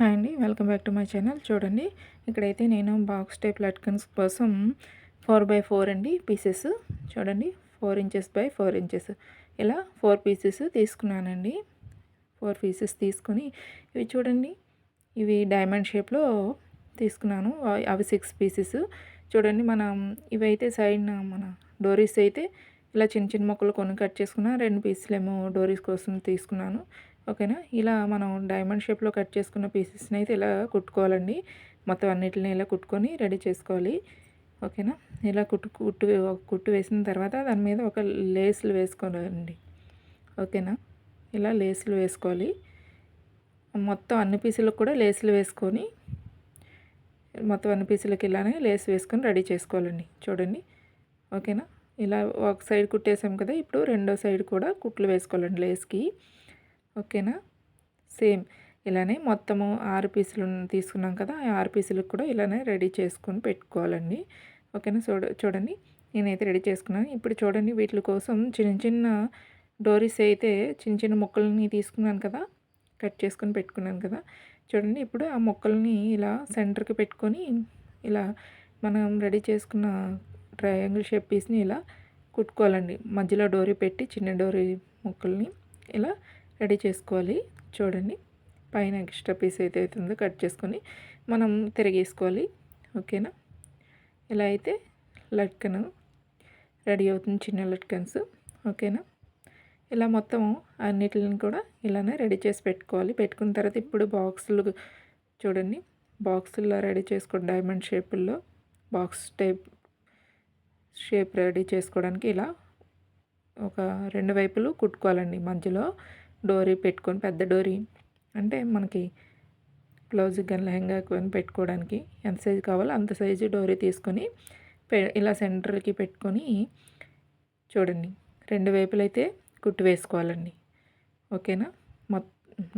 Hi అండి, welcome back to my channel. చూడండి, ఇక్కడైతే నేను బాక్స్ టైప్ లట్కన్స్ కోసం 4x4 అండి పీసెస్. చూడండి, 4 ఇంచెస్ బై 4 ఇంచెస్ ఇలా 4 పీసెస్ తీసుకున్నానండి. 4 పీసెస్ తీసుకొని ఇవి చూడండి, ఇవి డైమండ్ షేప్లో తీసుకున్నాను. అవి 6 పీసెస్. చూడండి, మనం ఇవైతే సైడ్న మన డోరీస్ అయితే ఇలా చిన్న చిన్న ముక్కలు కొన్ని కట్ చేసుకున్నా. 2 పీసులు ఏమో డోరీస్ కోసం తీసుకున్నాను. ఓకేనా. ఇలా మనం డైమండ్ షేప్లో కట్ చేసుకున్న పీసెస్ని అయితే ఇలా కుట్టుకోవాలండి. మొత్తం అన్నిటిని ఇలా కుట్టుకొని రెడీ చేసుకోవాలి. ఓకేనా. ఇలా కుట్టు వేసిన తర్వాత దాని మీద ఒక లేస్లు వేసుకోవాలండి. ఓకేనా. ఇలా లేస్లు వేసుకోవాలి. మొత్తం అన్ని పీసులకు కూడా లేస్లు వేసుకొని మొత్తం అన్ని పీసులకి ఇలానే లేస్ వేసుకొని రెడీ చేసుకోవాలండి. చూడండి, ఓకేనా. ఇలా ఒక సైడ్ కుట్టేసాం కదా, ఇప్పుడు రెండో సైడ్ కూడా కుట్లు వేసుకోవాలండి లేస్కి. ఓకేనా. సేమ్ ఇలానే మొత్తము 6 పీసులు తీసుకున్నాం కదా, ఆ 6 పీసులకు కూడా ఇలానే రెడీ చేసుకొని పెట్టుకోవాలండి. ఓకేనా. చూడండి, నేనైతే రెడీ చేసుకున్నాను. ఇప్పుడు చూడండి, వీటి కోసం చిన్న చిన్న డోరీస్ అయితే చిన్న చిన్న ముక్కలని తీసుకున్నాను కదా, కట్ చేసుకొని పెట్టుకున్నాను కదా. చూడండి, ఇప్పుడు ఆ ముక్కల్ని ఇలా సెంటర్కి పెట్టుకొని ఇలా మనం రెడీ చేసుకున్న ట్రయాంగిల్ షేప్ పీస్ని ఇలా కుట్టుకోవాలండి. మధ్యలో డోరీ పెట్టి చిన్న డోరీ ముక్కల్ని ఇలా రెడీ చేసుకోవాలి. చూడండి, పైన ఎక్స్ట్రా పీస్ అయితే అవుతుందో కట్ చేసుకొని మనం తిరిగేసుకోవాలి. ఓకేనా. ఇలా అయితే లట్కన్ రెడీ అవుతుంది, చిన్న లట్కన్స్. ఓకేనా. ఇలా మొత్తం అన్నిటిని కూడా ఇలానే రెడీ చేసి పెట్టుకోవాలి. పెట్టుకున్న తర్వాత ఇప్పుడు బాక్సులు చూడండి, బాక్సుల్లో రెడీ చేసుకోండి. డైమండ్ షేపుల్లో బాక్స్ టైప్ షేప్ రెడీ చేసుకోవడానికి ఇలా ఒక 2 వైపులు కుట్టుకోవాలండి. మధ్యలో డోరీ పెట్టుకొని, పెద్ద డోరీ అంటే మనకి బ్లౌజ్కి కానీ లెహంగాకి కానీ పెట్టుకోవడానికి ఎంత సైజు కావాలో అంత సైజు డోరీ తీసుకొని ఇలా సెంటర్కి పెట్టుకొని చూడండి, 2 వైపులు అయితే కుట్టు వేసుకోవాలండి. ఓకేనా.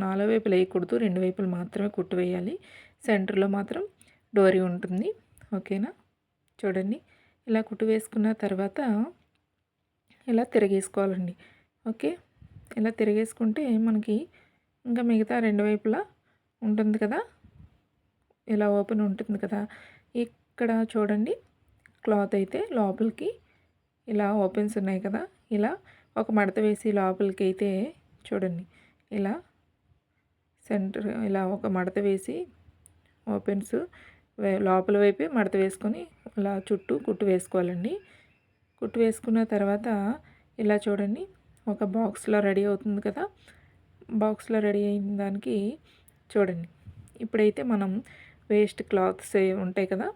4 వైపులు వేయకూడదు, 2 వైపులు మాత్రమే కుట్టు వేయాలి. సెంటర్లో మాత్రం డోరీ ఉంటుంది. ఓకేనా. చూడండి, ఇలా కుట్టు వేసుకున్న తర్వాత ఇలా తిరిగేసుకోవాలండి. ఓకే. ఇలా తిరిగేసుకుంటే మనకి ఇంకా మిగతా 2 వైపులా ఉంటుంది కదా, ఇలా ఓపెన్ ఉంటుంది కదా. ఇక్కడ చూడండి, క్లాత్ అయితే లోపలికి ఇలా ఓపెన్స్ ఉన్నాయి కదా, ఇలా ఒక మడత వేసి లోపలికి అయితే చూడండి, ఇలా సెంటర్ ఇలా ఒక మడత వేసి ఓపెన్స్ లోపల వైపే మడత వేసుకొని ఇలా చుట్టూ కుట్టు వేసుకోవాలండి. కుట్టు వేసుకున్న తర్వాత ఇలా చూడండి, ఒక బాక్స్లో రెడీ అవుతుంది కదా. బాక్స్లో రెడీ అయిన దానికి చూడండి, ఇప్పుడైతే మనం వేస్ట్ క్లాత్స్ ఉంటాయి కదా,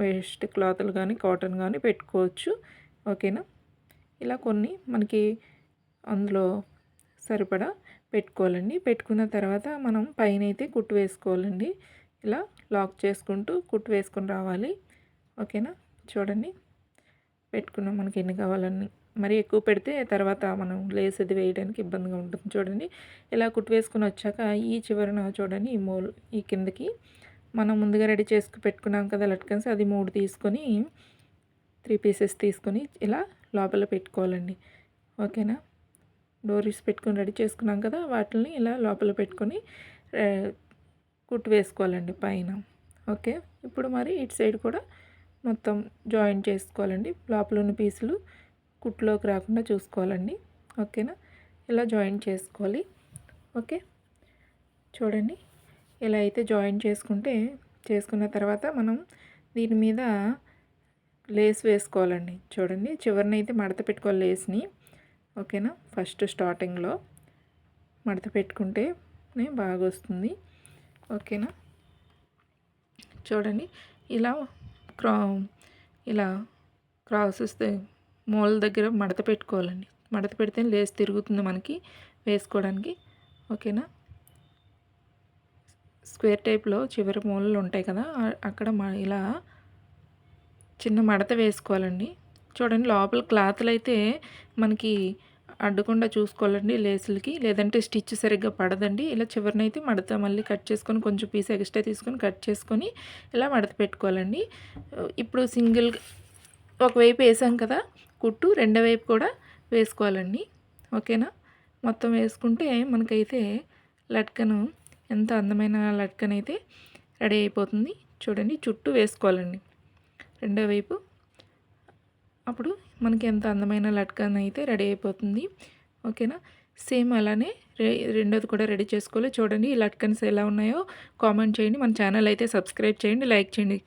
వేస్ట్ క్లాత్లు కానీ కాటన్ కానీ పెట్టుకోవచ్చు. ఓకేనా. ఇలా కొన్ని మనకి అందులో సరిపడా పెట్టుకోవాలండి. పెట్టుకున్న తర్వాత మనం పైన అయితే కుట్టు వేసుకోవాలండి. ఇలా లాక్ చేసుకుంటూ కుట్టు వేసుకొని రావాలి. ఓకేనా. చూడండి, పెట్టుకున్నాం. మనకి ఎన్ని కావాలని మరి ఎక్కువ పెడితే తర్వాత మనం లేస్ అది వేయడానికి ఇబ్బందిగా ఉంటుంది. చూడండి, ఇలా కుట్టు వేసుకొని వచ్చాక ఈ చివరన చూడండి, ఈ కిందకి మనం ముందుగా రెడీ చేసుకు పెట్టుకున్నాం కదా లట్కన్స్, అది 3 తీసుకొని 3 పీసెస్ తీసుకొని ఇలా లోపల పెట్టుకోవాలండి. ఓకేనా. డోరీస్ పెట్టుకొని రెడీ చేసుకున్నాం కదా, వాటిని ఇలా లోపల పెట్టుకొని కుట్టు వేసుకోవాలండి పైన. ఓకే. ఇప్పుడు మరి ఇటు సైడ్ కూడా మొత్తం జాయిన్ చేసుకోవాలండి. లోపల ఉన్న పీసులు కుట్టులోకి రాకుండా చూసుకోవాలండి. ఓకేనా. ఇలా జాయిన్ చేసుకోవాలి. ఓకే. చూడండి, ఇలా అయితే జాయిన్ చేసుకున్న తర్వాత మనం దీని మీద లేస్ వేసుకోవాలండి. చూడండి, చివరినైతే మడత పెట్టుకోవాలి లేస్ని. ఓకేనా. ఫస్ట్ స్టార్టింగ్లో మడత పెట్టుకుంటేనే బాగా వస్తుంది. ఓకేనా. చూడండి, ఇలా క్రాస్ వస్తే మూల దగ్గర మడత పెట్టుకోవాలండి. మడత పెడితే లేస్ తిరుగుతుంది మనకి వేసుకోవడానికి. ఓకేనా. స్క్వేర్ టైప్లో చివరి మూలలు ఉంటాయి కదా, అక్కడ ఇలా చిన్న మడత వేసుకోవాలండి. చూడండి, లోపల క్లాత్లు అయితే మనకి అడ్డకుండా చూసుకోవాలండి లేసులకి, లేదంటే స్టిచ్ సరిగ్గా పడదండి. ఇలా చివరినైతే మడత మళ్ళీ కట్ చేసుకొని కొంచెం పీస్ ఎక్స్ట్రా తీసుకొని కట్ చేసుకొని ఇలా మడత పెట్టుకోవాలండి. ఇప్పుడు సింగిల్ ఒకవైపు వేసాం కదా కుట్టు, రెండో వైపు కూడా వేసుకోవాలండి. ఓకేనా. మొత్తం వేసుకుంటే మనకైతే లట్కను ఎంత అందమైన లట్కన్ అయితే రెడీ అయిపోతుంది. చూడండి చుట్టూ వేసుకోవాలండి రెండో వైపు. అప్పుడు మనకి ఎంత అందమైన లట్కన్ అయితే రెడీ అయిపోతుంది. ఓకేనా. సేమ్ అలానే రెండోది కూడా రెడీ చేసుకోవాలి. చూడండి ఈ లట్కన్స్ ఎలా ఉన్నాయో కామెంట్ చేయండి. మన ఛానల్ అయితే సబ్స్క్రైబ్ చేయండి, లైక్ చేయండి.